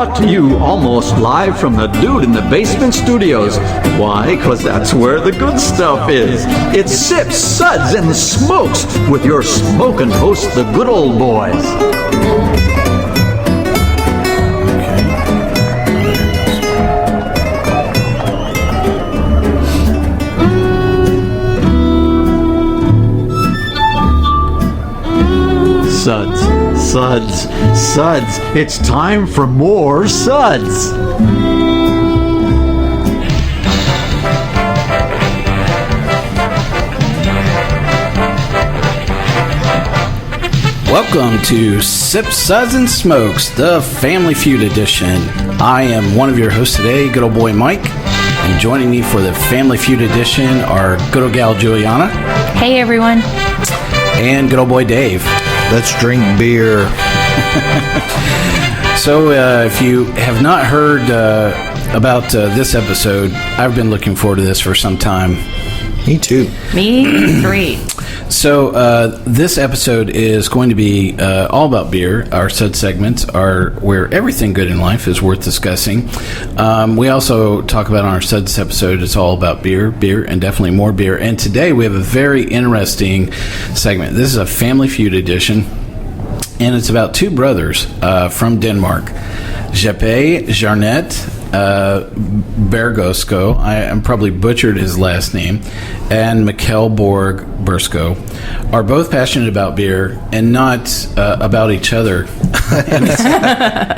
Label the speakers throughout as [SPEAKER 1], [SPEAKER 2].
[SPEAKER 1] brought to you almost live from the Dude in the Basement Studios. Why? Because that's where the good stuff is. It's Sips, Suds, and Smokes with your smoking host, the good old boys. Suds, Suds, Suds. It's time for more Suds.
[SPEAKER 2] Welcome to Sips, Suds, and Smokes, the Family Feud edition. I am one of your hosts today, good old boy Mike, and joining me for the Family Feud edition are good old gal Julieanna.
[SPEAKER 3] Hey everyone.
[SPEAKER 2] And good old boy Dave.
[SPEAKER 4] Let's drink beer.
[SPEAKER 2] So, if you have not heard about this episode, I've been looking forward to this for some time.
[SPEAKER 4] Me too.
[SPEAKER 3] Me three.
[SPEAKER 2] So, this episode is going to be all about beer. Our SUDS segments are where everything good in life is worth discussing. We also talk about on our SUDS episode, it's all about beer, and definitely more beer. And today we have a very interesting segment. This is a Family Feud edition, and it's about two brothers from Denmark, Jeppe Jarnet Bergosko, I'm probably butchered his last name, and Mikkeller Bursko are both passionate about beer and not about each other.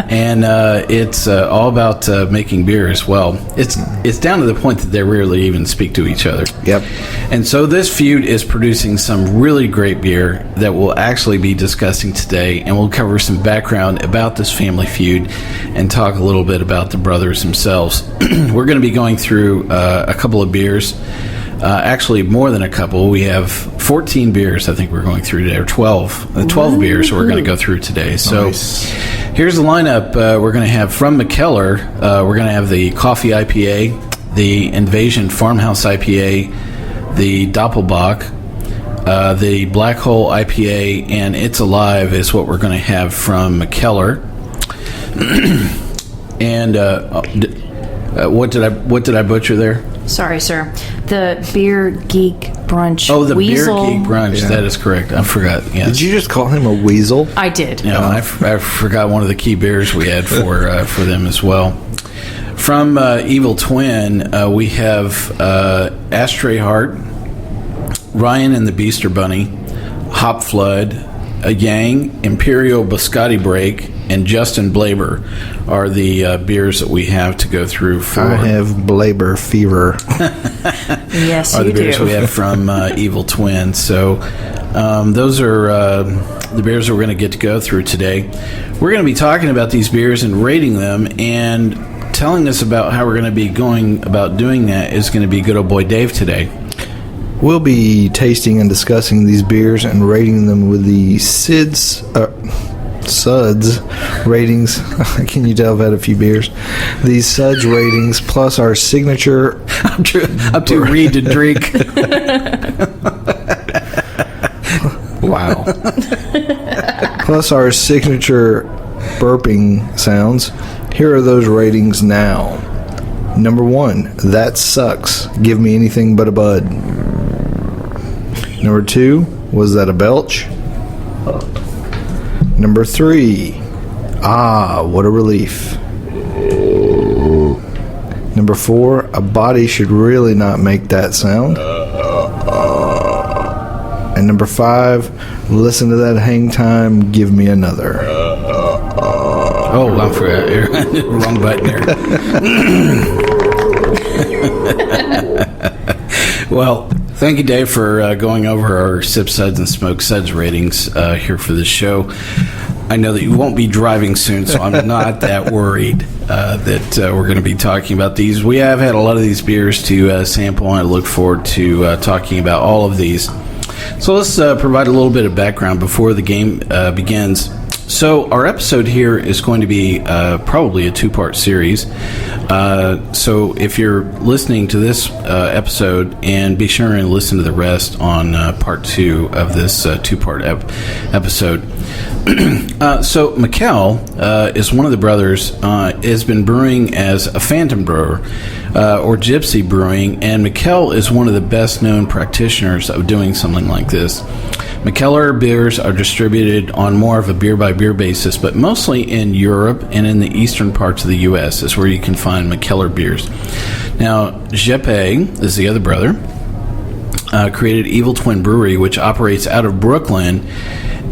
[SPEAKER 2] and it's all about making beer as well. It's down to the point that they rarely even speak to each other.
[SPEAKER 4] Yep.
[SPEAKER 2] And so this feud is producing some really great beer that we'll actually be discussing today, and we'll cover some background about this family feud and talk a little bit about the brothers themselves. We're going to be going through a couple of beers. Actually, more than a couple. We have 14 beers, I think we're going through today, or 12. 12 beers we're going to go through today. So here's the lineup. We're going to have from Mikkeller, we're going to have the Coffee IPA, the Invasion Farmhouse IPA, the Doppelbock, the Black Hole IPA, and It's Alive is what we're going to have from Mikkeller. And what did I butcher there?
[SPEAKER 3] Sorry, sir. The Beer Geek Brunch.
[SPEAKER 2] Oh, the
[SPEAKER 3] Weasel.
[SPEAKER 2] Beer Geek Brunch. Yeah. That is correct. I forgot. Yes.
[SPEAKER 4] Did you just call him a weasel?
[SPEAKER 3] I did.
[SPEAKER 2] No, I forgot one of the key beers we had for them as well. From Evil Twin, we have Ashtray Heart, Ryan and the Beaster Bunny, Hop Flood, a Yang, Imperial Biscotti Break, and Justin Blaber are the beers that we have to go through for.
[SPEAKER 4] I have Blaber fever.
[SPEAKER 3] Yes,
[SPEAKER 2] are
[SPEAKER 3] you
[SPEAKER 2] the beers
[SPEAKER 3] do.
[SPEAKER 2] we have from Evil Twin. So those are the beers that we're going to get to go through today. We're going to be talking about these beers and rating them, and telling us about how we're going to be going about doing that is going to be good old boy Dave today.
[SPEAKER 4] We'll be tasting and discussing these beers and rating them with the SUDS ratings. Can you tell I've had a few beers? These SUDS ratings plus our signature.
[SPEAKER 2] I'm too read to drink.
[SPEAKER 4] Wow. Plus our signature burping sounds. Here are those ratings now. Number 1, that sucks. Give me anything but a bud. Number 2, was that a belch? Number 3, what a relief. Number 4, a body should really not make that sound. And number 5, listen to that hang time, give me another.
[SPEAKER 2] Oh, I forgot. Wrong button there. Well, thank you, Dave, for going over our Sip Suds and Smoke Suds ratings here for this show. I know that you won't be driving soon, so I'm not that worried that we're going to be talking about these. We have had a lot of these beers to sample, and I look forward to talking about all of these. So let's provide a little bit of background before the game begins. So our episode here is going to be probably a two-part series. So if you're listening to this episode, and be sure and listen to the rest on part 2 of this two-part episode. So Mikkeller is one of the brothers, has been brewing as a phantom brewer, or gypsy brewing, and Mikkeller is one of the best-known practitioners of doing something like this. Mikkeller beers are distributed on more of a beer-by-beer basis, but mostly in Europe and in the eastern parts of the U.S. is where you can find Mikkeller beers. Now, Jeppe is the other brother, created Evil Twin Brewery, which operates out of Brooklyn,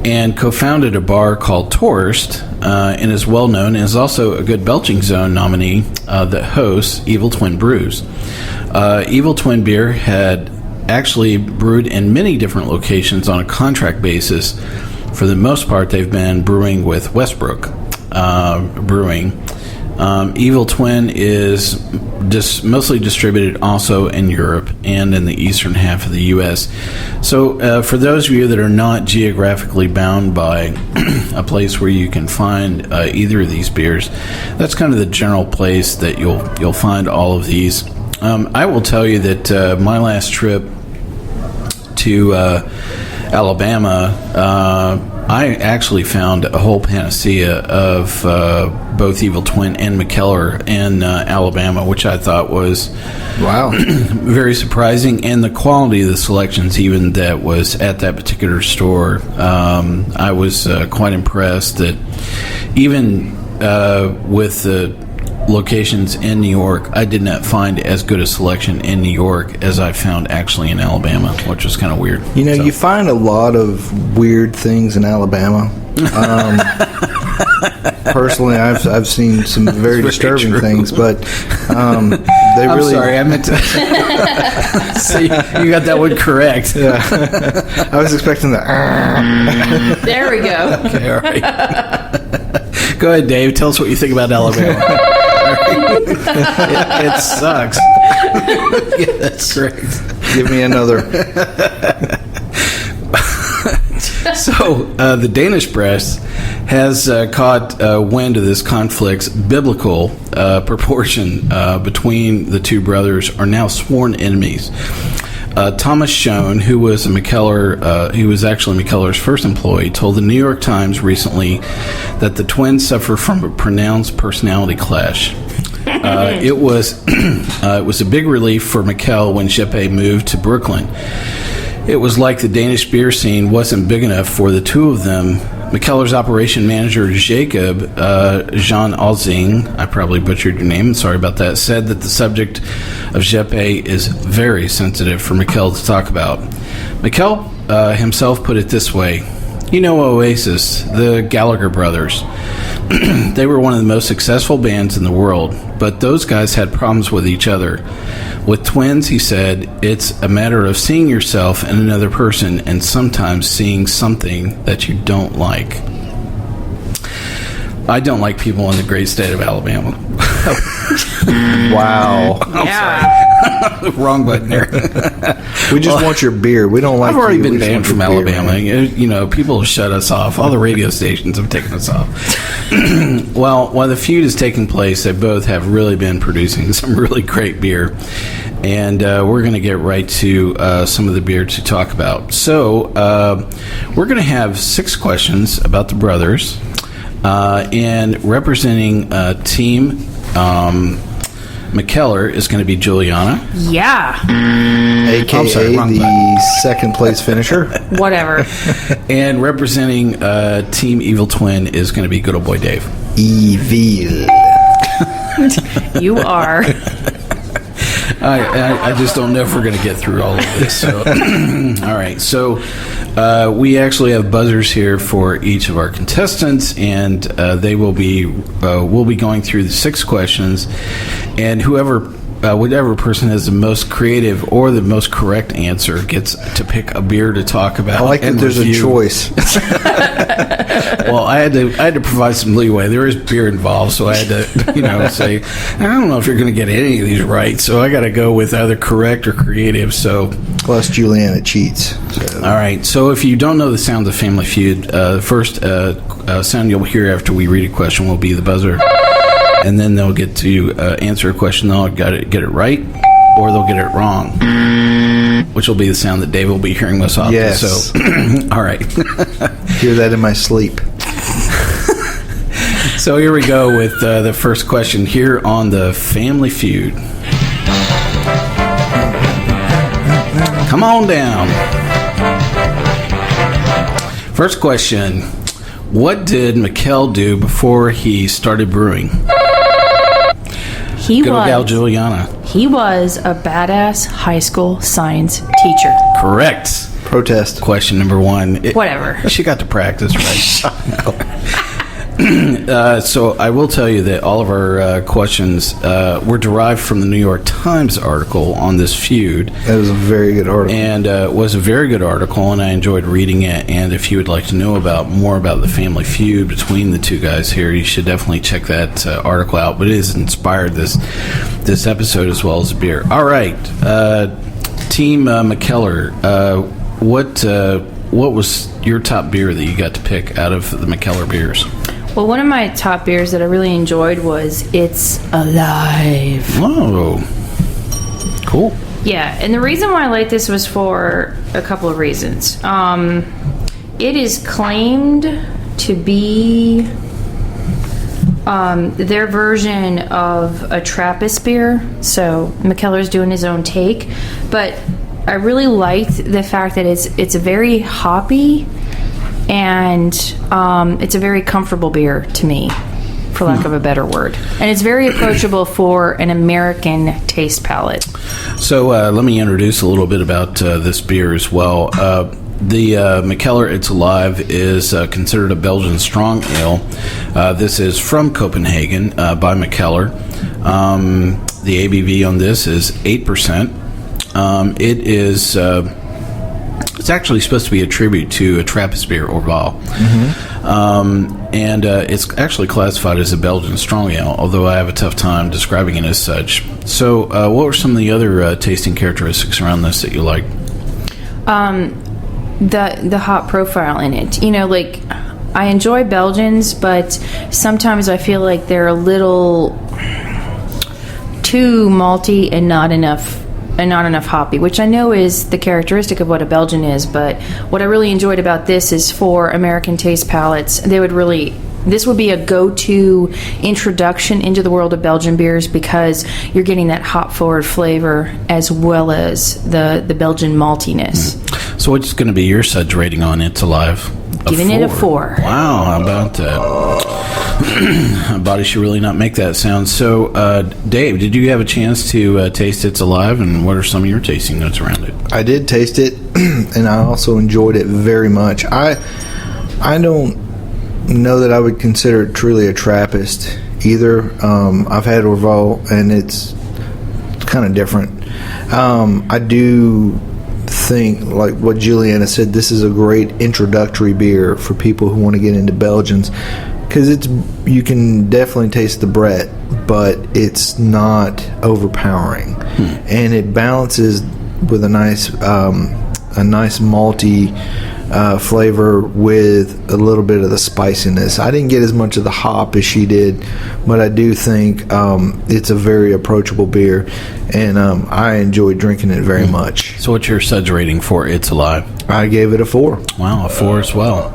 [SPEAKER 2] and co-founded a bar called Torst, and is well known and is also a good Belching Zone nominee that hosts Evil Twin Brews. Evil Twin Beer had actually brewed in many different locations on a contract basis. For the most part, they've been brewing with Westbrook Brewing. Evil Twin is mostly distributed also in Europe and in the eastern half of the U.S. So for those of you that are not geographically bound by a place where you can find either of these beers, that's kind of the general place that you'll find all of these. I will tell you that my last trip to Alabama, I actually found a whole panacea of both Evil Twin and Mikkeller in Alabama, which I thought was very surprising, and the quality of the selections even that was at that particular store, I was quite impressed that even with the locations in New York, I did not find as good a selection in New York as I found actually in Alabama, which was kind of weird.
[SPEAKER 4] You know, you find a lot of weird things in Alabama. Personally, I've seen some very disturbing things, but they
[SPEAKER 2] I'm
[SPEAKER 4] really.
[SPEAKER 2] sorry, I meant to. See, you got that one correct.
[SPEAKER 4] Yeah, I was expecting that.
[SPEAKER 3] There we go.
[SPEAKER 2] Okay, all right. Go ahead, Dave. Tell us what you think about Alabama. It sucks. Yeah, that's great.
[SPEAKER 4] Give me another.
[SPEAKER 2] So, the Danish press has caught wind of this conflict's biblical proportion between the two brothers are now sworn enemies. Thomas Schoen, who was he was actually Mikkeller's first employee, told the New York Times recently that the twins suffer from a pronounced personality clash. It was a big relief for Mikkeller when Jeppe moved to Brooklyn. It was like the Danish beer scene wasn't big enough for the two of them. Mikkeller's operation manager, Jacob Jean Alzing, I probably butchered your name, sorry about that, said that the subject of Jeppe is very sensitive for Mikkeller to talk about. Mikkeller himself put it this way: you know Oasis, the Gallagher brothers. They were one of the most successful bands in the world, but those guys had problems with each other. With twins, he said, it's a matter of seeing yourself in another person and sometimes seeing something that you don't like. I don't like people in the great state of Alabama.
[SPEAKER 4] Wow.
[SPEAKER 2] Sorry. Wrong button there.
[SPEAKER 4] We just want your beer. We don't like.
[SPEAKER 2] I've already
[SPEAKER 4] you.
[SPEAKER 2] been
[SPEAKER 4] We just
[SPEAKER 2] banned
[SPEAKER 4] want
[SPEAKER 2] from
[SPEAKER 4] your beer,
[SPEAKER 2] Alabama.
[SPEAKER 4] man.
[SPEAKER 2] You know, people have shut us off. All the radio stations have taken us off. Well, while the feud is taking place, they both have really been producing some really great beer. And we're going to get right to some of the beer to talk about. So we're going to have 6 questions about the brothers. And representing Team Mikkeller is going to be Julieanna.
[SPEAKER 3] Yeah.
[SPEAKER 4] AKA
[SPEAKER 2] I'm sorry, wrong
[SPEAKER 4] the
[SPEAKER 2] button.
[SPEAKER 4] second place finisher.
[SPEAKER 3] Whatever.
[SPEAKER 2] And representing Team Evil Twin is going to be good old boy Dave.
[SPEAKER 4] Evil.
[SPEAKER 3] You are.
[SPEAKER 2] I just don't know if we're going to get through all of this. So, all right. So we actually have buzzers here for each of our contestants, and they will be we'll be going through the 6 questions, and whatever person has the most creative or the most correct answer gets to pick a beer to talk about.
[SPEAKER 4] I like that there's
[SPEAKER 2] review.
[SPEAKER 4] a choice.
[SPEAKER 2] Well, I had to provide some leeway. There is beer involved, so I had to, say, I don't know if you're going to get any of these right, so I got to go with either correct or creative. So,
[SPEAKER 4] plus Julieanna cheats. So.
[SPEAKER 2] All right. So, if you don't know the sound of Family Feud, the first sound you'll hear after we read a question will be the buzzer, and then they'll get to answer a question. They'll get it right, or they'll get it wrong, which will be the sound that Dave will be hearing most often.
[SPEAKER 4] Yes.
[SPEAKER 2] So, all right.
[SPEAKER 4] Hear that in my sleep.
[SPEAKER 2] So here we go with the first question here on the Family Feud. Come on down. First question. What did Mikkeller do before he started brewing? Good old gal Julieanna.
[SPEAKER 3] He was a badass high school science teacher.
[SPEAKER 2] Correct.
[SPEAKER 4] Protest.
[SPEAKER 2] Question number one.
[SPEAKER 3] Whatever.
[SPEAKER 2] She got to practice, right? So I will tell you that all of our questions were derived from the New York Times article on this feud.
[SPEAKER 4] That was a very good article.
[SPEAKER 2] And it was a very good article, and I enjoyed reading it. And if you would like to know more about the family feud between the two guys here, you should definitely check that article out. But it has inspired this episode as well as the beer. All right. Team Mikkeller, what was your top beer that you got to pick out of the Mikkeller beers?
[SPEAKER 3] Well, one of my top beers that I really enjoyed was It's Alive.
[SPEAKER 2] Oh, cool.
[SPEAKER 3] Yeah, and the reason why I like this was for a couple of reasons. It is claimed to be their version of a Trappist beer, so Mikkeller's doing his own take, but I really liked the fact that it's a very hoppy and it's a very comfortable beer to me, for lack of a better word. And it's very approachable for an American taste palate.
[SPEAKER 2] So let me introduce a little bit about this beer as well. The Mikkeller It's Alive is considered a Belgian strong ale. This is from Copenhagen by Mikkeller. The ABV on this is 8%. It is it's actually supposed to be a tribute to a Trappist beer, Orval. And it's actually classified as a Belgian strong ale, although I have a tough time describing it as such. So what were some of the other tasting characteristics around this that you like?
[SPEAKER 3] The hop profile in it. Like, I enjoy Belgians, but sometimes I feel like they're a little too malty and not enough hoppy, which I know is the characteristic of what a Belgian is. But what I really enjoyed about this is for American taste palates, this would be a go-to introduction into the world of Belgian beers, because you're getting that hop-forward flavor as well as the Belgian maltiness.
[SPEAKER 2] So what's going to be your SUDS rating on It's Alive?
[SPEAKER 3] Giving it a 4.
[SPEAKER 2] Wow, how about that? My body should really not make that sound. So, Dave, did you have a chance to taste It's Alive, and what are some of your tasting notes around it?
[SPEAKER 4] I did taste it, and I also enjoyed it very much. I don't know that I would consider it truly a Trappist either. I've had Orval, and it's kind of different. I do think, like what Julieanna said, this is a great introductory beer for people who want to get into Belgians, because you can definitely taste the Brett, but it's not overpowering, and it balances with a nice malty flavor with a little bit of the spiciness. I didn't get as much of the hop as she did, but I do think it's a very approachable beer, and I enjoyed drinking it very much.
[SPEAKER 2] So what's your SUDS rating for It's Alive?
[SPEAKER 4] I gave it a 4.
[SPEAKER 2] Wow, a 4 as well.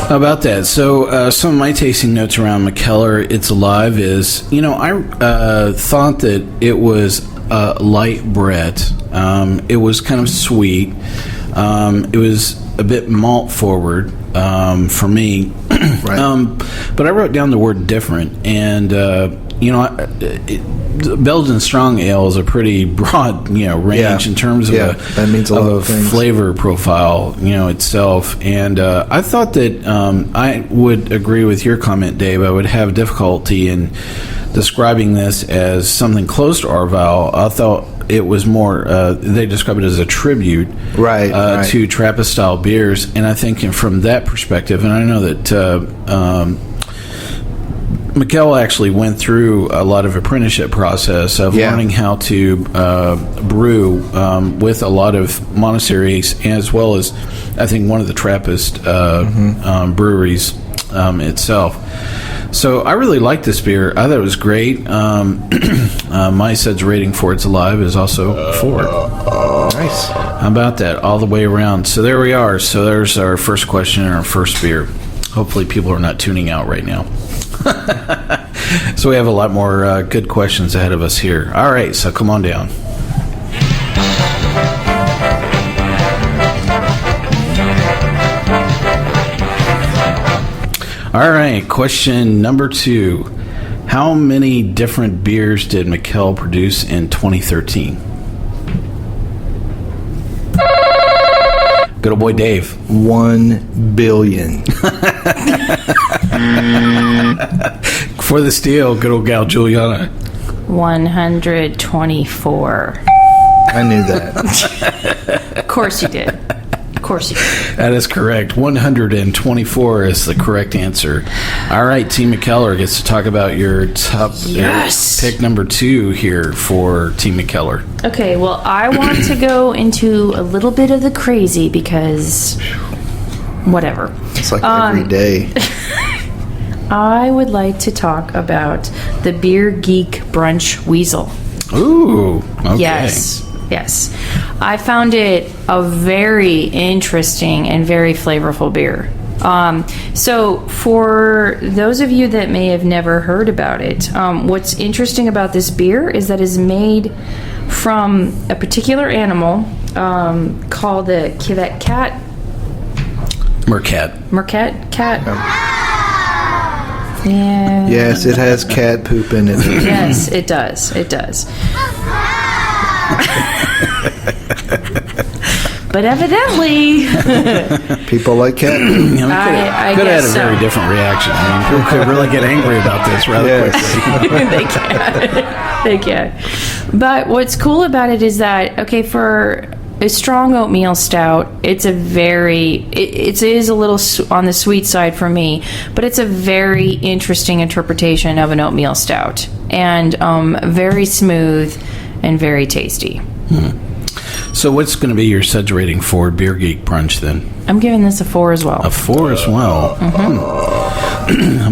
[SPEAKER 2] How about that? So some of my tasting notes around Mikkeller It's Alive is, I thought that it was light Brett. It was kind of sweet. It was a bit malt forward for me. Right. But I wrote down the word different, and Belgian strong ale is a pretty broad range in terms of
[SPEAKER 4] that means a lot of things.
[SPEAKER 2] Flavor profile itself. And I thought that I would agree with your comment, Dave. I would have difficulty in describing this as something close to Orval. I thought it was more, they describe it as a tribute
[SPEAKER 4] Right.
[SPEAKER 2] to Trappist-style beers. And I think from that perspective, and I know that Mikkeller actually went through a lot of apprenticeship process of learning how to brew with a lot of monasteries, as well as, I think, one of the Trappist breweries itself. So I really like this beer. I thought it was great. My SUDS rating for It's Alive is also 4.
[SPEAKER 4] Nice.
[SPEAKER 2] How about that? All the way around. So there we are. So there's our first question and our first beer. Hopefully people are not tuning out right now. So we have a lot more good questions ahead of us here. All right, so come on down. All right, question number 2. How many different beers did Mikkeller produce in 2013? Good old boy Dave.
[SPEAKER 4] 1 billion.
[SPEAKER 2] For the steal, good old gal Julieanna.
[SPEAKER 3] 124.
[SPEAKER 4] I knew that.
[SPEAKER 3] Of course you did. Of course you did.
[SPEAKER 2] That is correct. 124 is the correct answer. All right, Team Mikkeller gets to talk about your top pick number 2 here for Team Mikkeller.
[SPEAKER 3] Okay, well, I want to go into a little bit of the crazy because whatever.
[SPEAKER 4] It's like every day.
[SPEAKER 3] I would like to talk about the Beer Geek Brunch Weasel.
[SPEAKER 2] Ooh, okay.
[SPEAKER 3] Yes. I found it a very interesting and very flavorful beer. So for those of you that may have never heard about it, what's interesting about this beer is that it's made from a particular animal called the Civet cat. Mercat cat. Yeah.
[SPEAKER 4] Yes, it has cat poop in it.
[SPEAKER 3] Yes, it does. But evidently,
[SPEAKER 4] people like cat poop.
[SPEAKER 2] You know,
[SPEAKER 3] I
[SPEAKER 2] could have
[SPEAKER 3] guess
[SPEAKER 2] had a very different reaction. I mean, people could really get angry about this rather quickly.
[SPEAKER 3] They can. But what's cool about it is that, okay, for a strong oatmeal stout, it is a little on the sweet side for me, but it's a very interesting interpretation of an oatmeal stout, and very smooth and very tasty.
[SPEAKER 2] So what's going to be your SUDS rating for Beer Geek Brunch then?
[SPEAKER 3] I'm giving this a 4 as well.
[SPEAKER 2] A 4 as well.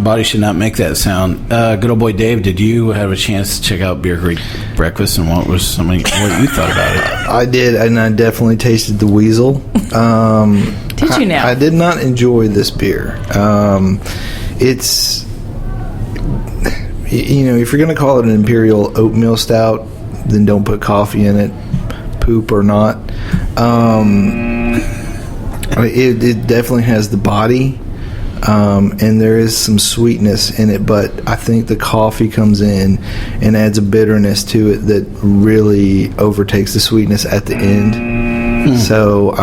[SPEAKER 2] Body should not make that sound. Good old boy Dave, did you have a chance to check out Beer Geek Breakfast, and what you thought about it?
[SPEAKER 4] I did, and I definitely tasted the Weasel.
[SPEAKER 3] Did you now?
[SPEAKER 4] I did not enjoy this beer. It's, if you're going to call it an Imperial oatmeal stout, then don't put coffee in it, poop or not. It definitely has the body, and there is some sweetness in it, but I think the coffee comes in and adds a bitterness to it that really overtakes the sweetness at the end. So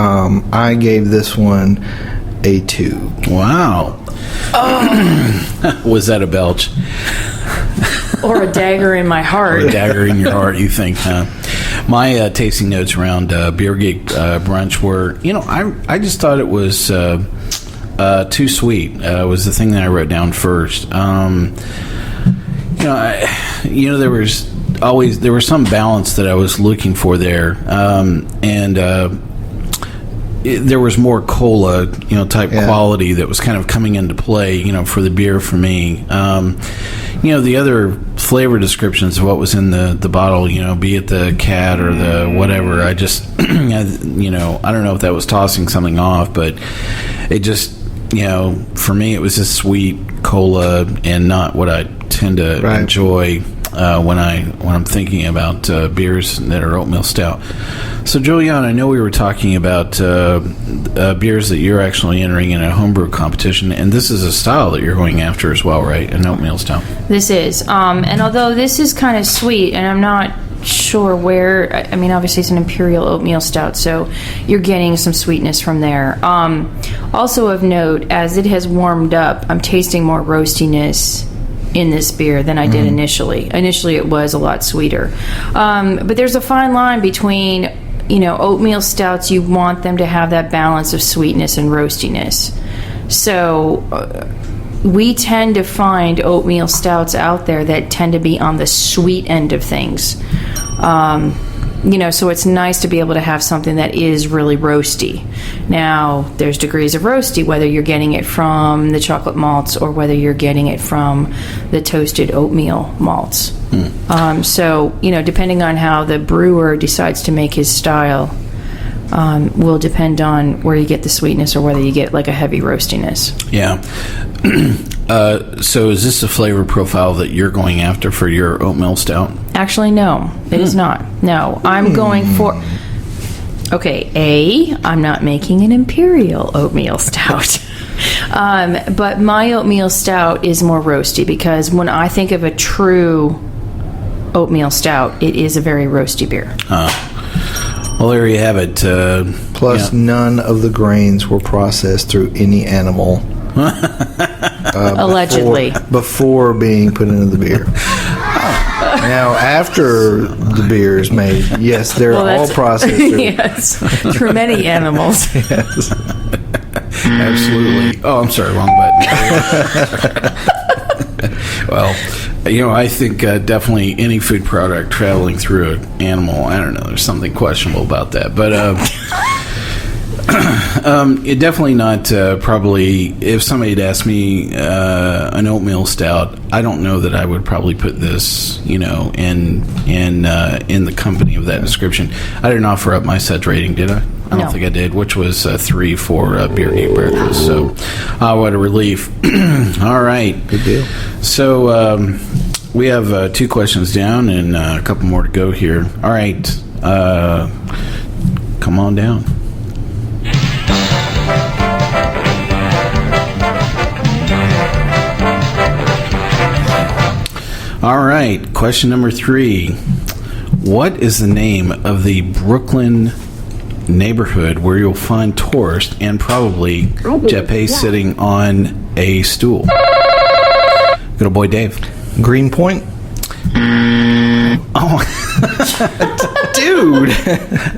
[SPEAKER 4] I gave this one a 2.
[SPEAKER 2] Wow. Was that a belch?
[SPEAKER 3] Or a dagger in my heart.
[SPEAKER 2] Or a dagger in your heart, you think, huh? My tasting notes around Beer Geek Brunch were, I just thought it was too sweet. Was the thing that I wrote down first. There was some balance that I was looking for there, and there was more cola, type quality that was kind of coming into play, for the beer for me. The other flavor descriptions of what was in the bottle, be it the cat or the whatever, I just, I don't know if that was tossing something off, but it just, for me, it was just sweet cola and not what I tend to enjoy when I'm thinking about beers that are oatmeal stout. So, Julieanna, I know we were talking about beers that you're actually entering in a homebrew competition, and this is a style that you're going after as well, right? An oatmeal stout. This
[SPEAKER 3] is. And although this is kind of sweet, and I'm not sure where, obviously it's an Imperial oatmeal stout, so you're getting some sweetness from there. Also of note, as it has warmed up, I'm tasting more roastiness in this beer than I did initially. Initially, it was a lot sweeter. But there's a fine line between, oatmeal stouts, you want them to have that balance of sweetness and roastiness. So we tend to find oatmeal stouts out there that tend to be on the sweet end of things. So it's nice to be able to have something that is really roasty. Now, there's degrees of roasty, whether you're getting it from the chocolate malts or whether you're getting it from the toasted oatmeal malts. Depending on how the brewer decides to make his style, will depend on where you get the sweetness or whether you get like a heavy roastiness.
[SPEAKER 2] Yeah. So is this a flavor profile that you're going after for your oatmeal stout?
[SPEAKER 3] Actually, no. It is not. No. I'm going for... Okay, I'm not making an Imperial oatmeal stout. But my oatmeal stout is more roasty because when I think of a true oatmeal stout, it is a very roasty beer.
[SPEAKER 2] Well, there you have it.
[SPEAKER 4] Plus, none of the grains were processed through any animal.
[SPEAKER 3] Allegedly.
[SPEAKER 4] Before being put into the beer. Now, after the beer is made, yes, they're all processed through.
[SPEAKER 3] Yes, through many animals.
[SPEAKER 4] Yes.
[SPEAKER 2] Absolutely. Oh, I'm sorry, wrong button. Well, I think definitely any food product traveling through an animal, I don't know, there's something questionable about that. But it definitely not probably, if somebody had asked me an oatmeal stout, I don't know that I would probably put this, in the company of that description. I didn't offer up my SUDS rating, did I? I don't think I did, which was 3 for Beer Geek Breakfast. So, what a relief. All right.
[SPEAKER 4] Good deal.
[SPEAKER 2] So, we have 2 questions down and a couple more to go here. All right. Come on down. All right. Question number 3. What is the name of the Brooklyn neighborhood where you'll find tourists and probably Jeppe sitting on a stool? Good old boy Dave.
[SPEAKER 4] Greenpoint?
[SPEAKER 2] Oh,
[SPEAKER 4] dude.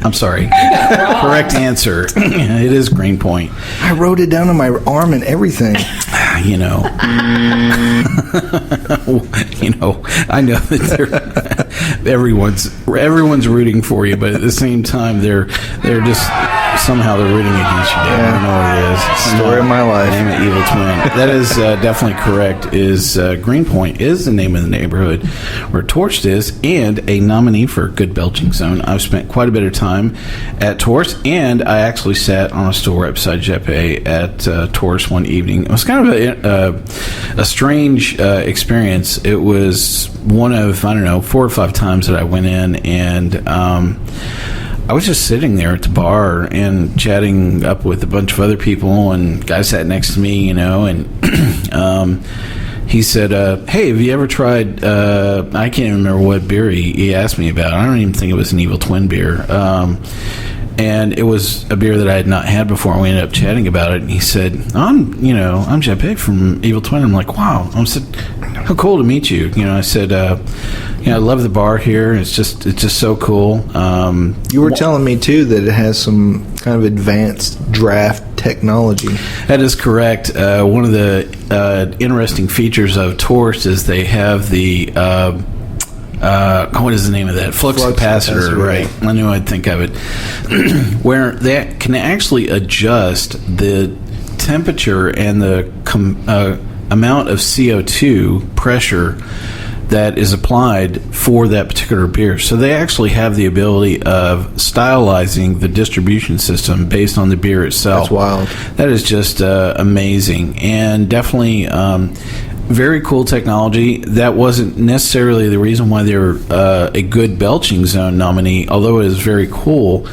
[SPEAKER 2] I'm sorry. Correct answer. It is Greenpoint.
[SPEAKER 4] I wrote it down on my arm and everything.
[SPEAKER 2] I know that everyone's rooting for you, but at the same time, they're just somehow they're rooting against you. Dave. I don't know what it is.
[SPEAKER 4] Story of my life.
[SPEAKER 2] Name it Evil Twin. That is definitely correct. Is Greenpoint is the name of the neighborhood where Torched is, and a nominee for Good Belching Zone. I've spent quite a bit of time at Torched, and I actually sat on a stool right beside Jeppe at Torched one evening. It was kind of a strange experience. It was one of 4 or 5 times that I went in, and I was just sitting there at the bar and chatting up with a bunch of other people, and guy sat next to me, and he said, hey, have you ever tried, I can't even remember what beer he asked me about. I don't even think it was an Evil Twin beer. And it was a beer that I had not had before, and we ended up chatting about it. And he said, I'm Jeppe from Evil Twin. I'm like, wow. I said, how cool to meet you. I said, I love the bar here. It's just so cool.
[SPEAKER 4] You were telling me too that it has some kind of advanced draft technology.
[SPEAKER 2] That is correct. One of the interesting features of Torched is they have the what is the name of that? Flux capacitor, right? I knew I'd think of it. Where they can actually adjust the temperature and the amount of CO2 pressure that is applied for that particular beer. So they actually have the ability of stylizing the distribution system based on the beer itself.
[SPEAKER 4] That's wild.
[SPEAKER 2] That is just amazing, and definitely very cool technology. That wasn't necessarily the reason why they were a Good Belching Zone nominee, although it is very cool.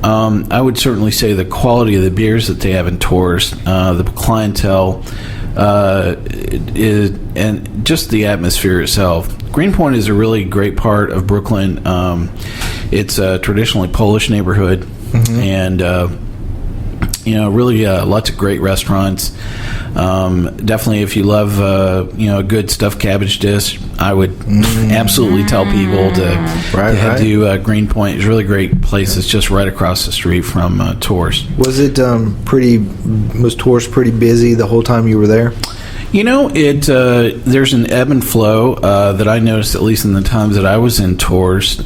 [SPEAKER 2] I would certainly say the quality of the beers that they have in Torched, the clientele, and just the atmosphere itself. Greenpoint is a really great part of Brooklyn. It's a traditionally Polish neighborhood, and really lots of great restaurants. Definitely, if you love a good stuffed cabbage dish, I would absolutely tell people to head to Greenpoint. It's a really great place. It's just right across the street from Tours.
[SPEAKER 4] Was it was Tours pretty busy the whole time you were there?
[SPEAKER 2] There's an ebb and flow that I noticed, at least in the times that I was in Tours.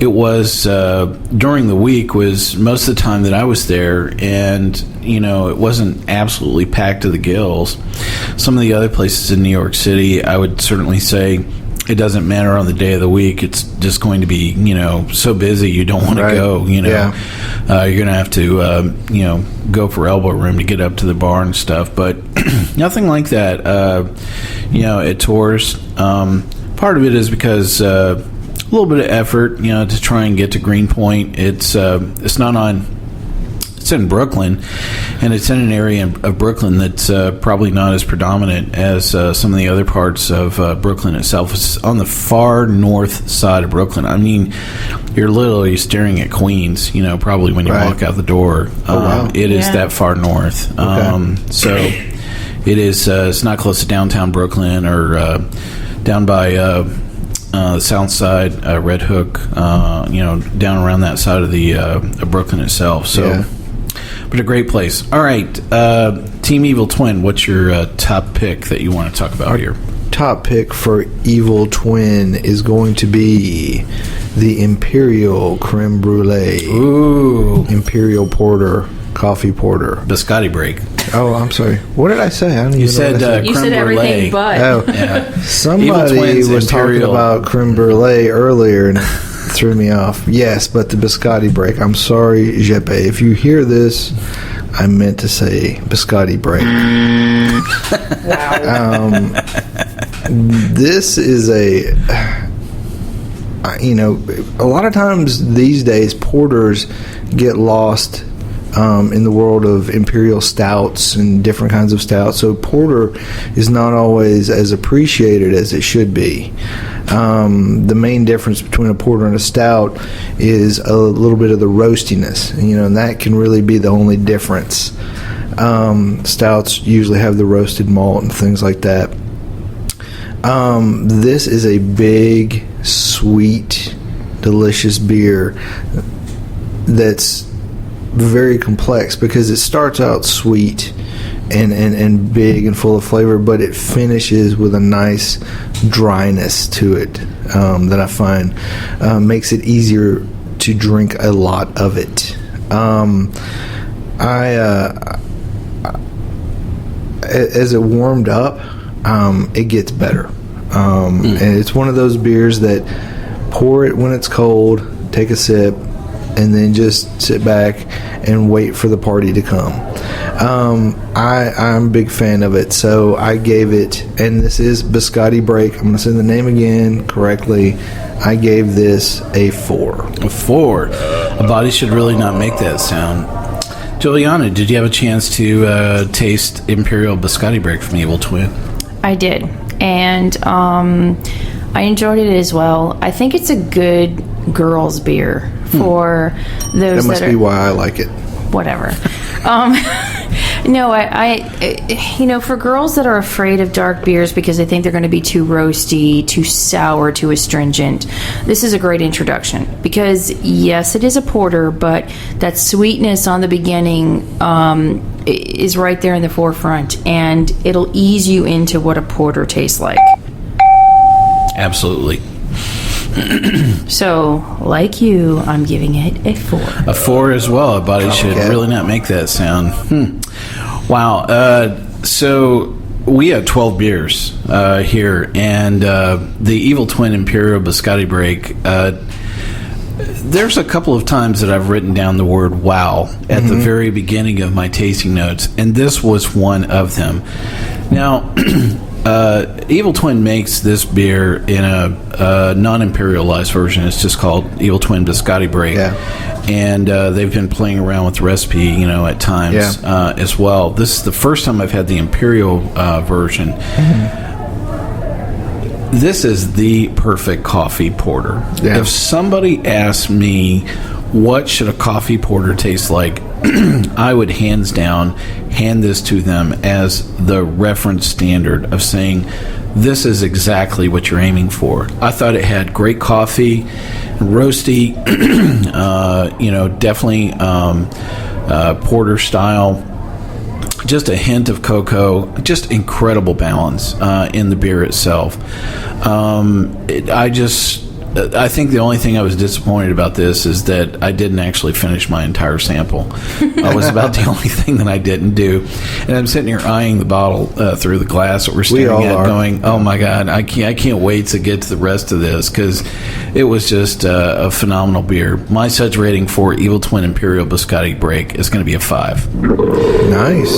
[SPEAKER 2] It was during the week was most of the time that I was there, and it wasn't absolutely packed to the gills. Some of the other places in New York City, I would certainly say it doesn't matter on the day of the week. It's just going to be so busy you don't want to go. You're going to have to go for elbow room to get up to the bar and stuff, but nothing like that. At Tours, part of it is because a little bit of effort, to try and get to Greenpoint. It's not on. It's in Brooklyn, and it's in an area of Brooklyn that's probably not as predominant as some of the other parts of Brooklyn itself. It's on the far north side of Brooklyn. I mean, you're literally staring at Queens, probably when you walk out the door.
[SPEAKER 4] Wow.
[SPEAKER 2] It is that far north.
[SPEAKER 4] Okay.
[SPEAKER 2] So it is. It's not close to downtown Brooklyn or down by the south side, Red Hook, down around that side of the of Brooklyn itself. So. But a great place. All right, Team Evil Twin, what's your top pick that you want to talk about here?
[SPEAKER 4] Top pick for Evil Twin is going to be the Imperial Creme Brulee.
[SPEAKER 2] Ooh.
[SPEAKER 4] Imperial Porter, coffee porter.
[SPEAKER 2] Biscotti break.
[SPEAKER 4] Oh, I'm sorry. What did I say? I don't
[SPEAKER 2] You
[SPEAKER 4] even know
[SPEAKER 2] said
[SPEAKER 4] what I said.
[SPEAKER 3] You said
[SPEAKER 2] creme
[SPEAKER 3] everything
[SPEAKER 2] brulee.
[SPEAKER 3] but.
[SPEAKER 4] Oh,
[SPEAKER 2] Yeah.
[SPEAKER 4] somebody
[SPEAKER 2] Twins,
[SPEAKER 4] was talking
[SPEAKER 2] Imperial.
[SPEAKER 4] about creme brulee earlier and it threw me off. Yes, but the Biscotti break. I'm sorry, Jeppe. If you hear this, I meant to say Biscotti break. This is a lot of times these days porters get lost in the world of imperial stouts and different kinds of stouts. So porter is not always as appreciated as it should be. The main difference between a porter and a stout is a little bit of the roastiness, and that can really be the only difference. Stouts usually have the roasted malt and things like that. This is a big, sweet, delicious beer that's very complex because it starts out sweet and big and full of flavor, but it finishes with a nice dryness to it that I find makes it easier to drink a lot of it. As it warmed up, it gets better. And it's one of those beers that pour it when it's cold, take a sip, and then just sit back and wait for the party to come. I'm a big fan of it, so I gave it, and this is Biscotti Break. I'm going to say the name again correctly. I gave this a 4.
[SPEAKER 2] A 4. A body should really not make that sound. Julieanna, did you have a chance to taste Imperial Biscotti Break from Evil Twin?
[SPEAKER 3] I did, and I enjoyed it as well. I think it's a good girls' beer for those
[SPEAKER 4] That must be why I like it.
[SPEAKER 3] whatever. No, I for girls that are afraid of dark beers because they think they're going to be too roasty, too sour, too astringent, this is a great introduction. Because yes, it is a porter, but that sweetness on the beginning is right there in the forefront, and it'll ease you into what a porter tastes like.
[SPEAKER 2] Absolutely.
[SPEAKER 3] So, like you, I'm giving it a 4.
[SPEAKER 2] A 4 as well. A body should really not make that sound. Wow. So we have 12 beers here, and the Evil Twin Imperial Biscotti Break. There's a couple of times that I've written down the word "wow" at the very beginning of my tasting notes, and this was one of them. Now. Evil Twin makes this beer in a non-imperialized version. It's just called Evil Twin Biscotti Break.
[SPEAKER 4] Yeah.
[SPEAKER 2] And they've been playing around with the recipe, at times as well. This is the first time I've had the Imperial version. This is the perfect coffee porter.
[SPEAKER 4] Yeah.
[SPEAKER 2] If somebody asked me what should a coffee porter taste like, I would hands down hand this to them as the reference standard of saying, this is exactly what you're aiming for. I thought it had great coffee, roasty, definitely porter style. Just a hint of cocoa, just incredible balance in the beer itself. I think the only thing I was disappointed about this is that I didn't actually finish my entire sample. That was about the only thing that I didn't do. And I'm sitting here eyeing the bottle through the glass that we're staring at, going, "Oh my God, I can't wait to get to the rest of this," because it was just a phenomenal beer. My suds rating for Evil Twin Imperial Biscotti Break is going to be a 5.
[SPEAKER 4] Nice.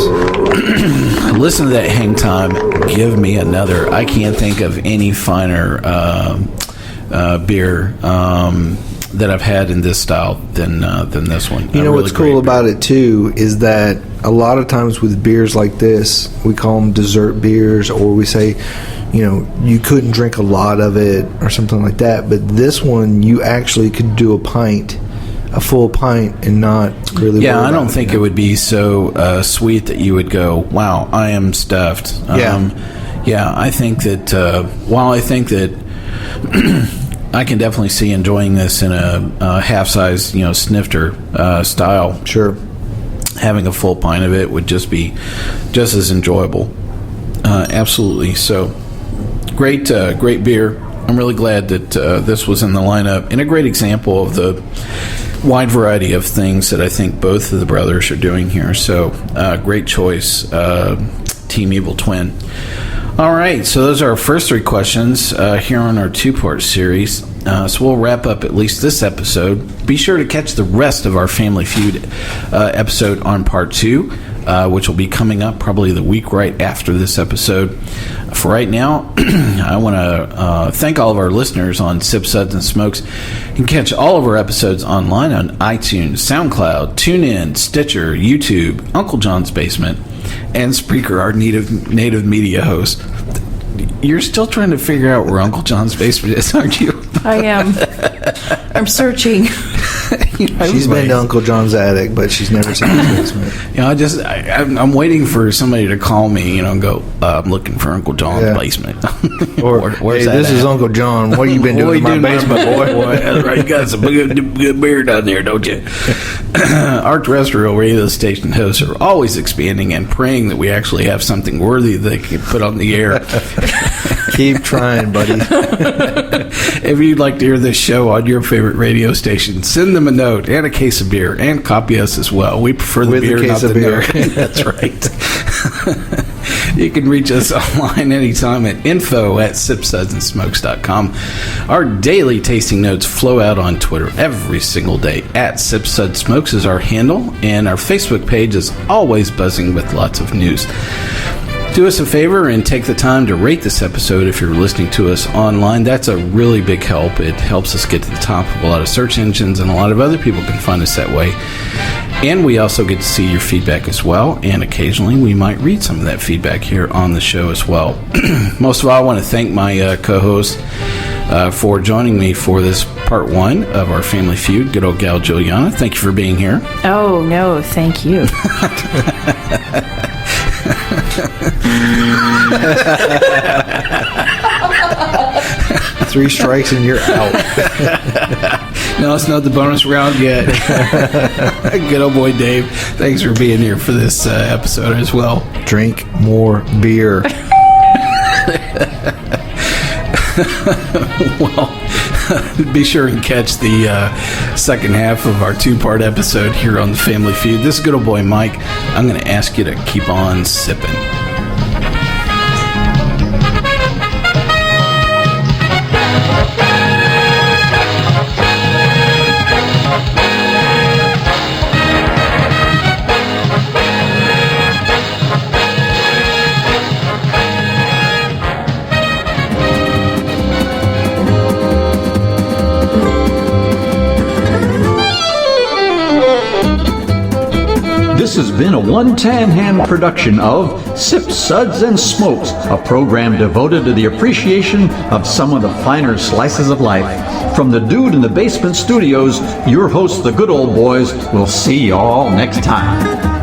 [SPEAKER 2] Listen to that hang time. Give me another. I can't think of any finer beer that I've had in this style than this one.
[SPEAKER 4] You know what's cool about it too is that a lot of times with beers like this, we call them dessert beers, or we say, you couldn't drink a lot of it or something like that. But this one, you actually could do a full pint and not really.
[SPEAKER 2] Yeah, I don't think it would be so sweet that you would go, "Wow, I am stuffed." Yeah, I think that while I think that I can definitely see enjoying this in a half-size, snifter style.
[SPEAKER 4] Sure.
[SPEAKER 2] Having a full pint of it would just be just as enjoyable. Absolutely. So, great beer. I'm really glad that this was in the lineup, and a great example of the wide variety of things that I think both of the brothers are doing here. So, great choice, Team Evil Twin. All right, so those are our first 3 questions here on our 2-part series. So we'll wrap up at least this episode. Be sure to catch the rest of our Family Feud episode on part 2, which will be coming up probably the week right after this episode. For right now, I want to thank all of our listeners on Sips, Suds, and Smokes. You can catch all of our episodes online on iTunes, SoundCloud, TuneIn, Stitcher, YouTube, Uncle John's Basement, and Spreaker, our native media host. You're still trying to figure out where Uncle John's Basement is, aren't you?
[SPEAKER 3] I am. I'm searching.
[SPEAKER 4] She's been to Uncle John's attic, but she's never seen his basement.
[SPEAKER 2] I'm waiting for somebody to call me, and go, I'm looking for Uncle John's basement.
[SPEAKER 4] Or,
[SPEAKER 2] where's
[SPEAKER 4] hey,
[SPEAKER 2] that
[SPEAKER 4] this
[SPEAKER 2] at?
[SPEAKER 4] is Uncle John. What have you been doing in my basement, boy?
[SPEAKER 2] That's right. You got some good beer down there, don't you? Our terrestrial radio station hosts are always expanding and praying that we actually have something worthy that they can put on the air.
[SPEAKER 4] Keep trying, buddy.
[SPEAKER 2] If you'd like to hear this show on your favorite radio station, send them a note and a case of beer, and copy us as well. We prefer the beer, not the note. That's right. You can reach us online anytime at info@sipsudsandsmokes.com. Our daily tasting notes flow out on Twitter every single day. @SipSudsSmokes is our handle, and our Facebook page is always buzzing with lots of news. Do us a favor and take the time to rate this episode if you're listening to us online. That's a really big help. It helps us get to the top of a lot of search engines, and a lot of other people can find us that way. And we also get to see your feedback as well, and occasionally we might read some of that feedback here on the show as well. Most of all, I want to thank my co-host for joining me for this part 1 of our Family Feud, good old gal Julieanna. Thank you for being here.
[SPEAKER 3] Oh, no, thank you.
[SPEAKER 4] 3 strikes and you're out.
[SPEAKER 2] No, it's not the bonus round yet. Good old boy Dave, thanks for being here for this episode as well.
[SPEAKER 4] Drink more beer.
[SPEAKER 2] Well, be sure and catch the second half of our 2-part episode here on the Family Feud. This is good old boy Mike. I'm going to ask you to keep on sipping.
[SPEAKER 1] This has been a One Tan Hand production of Sips, Suds, and Smokes, a program devoted to the appreciation of some of the finer slices of life. From the Dude in the Basement Studios, your hosts, the Good Old Boys, will see you all next time.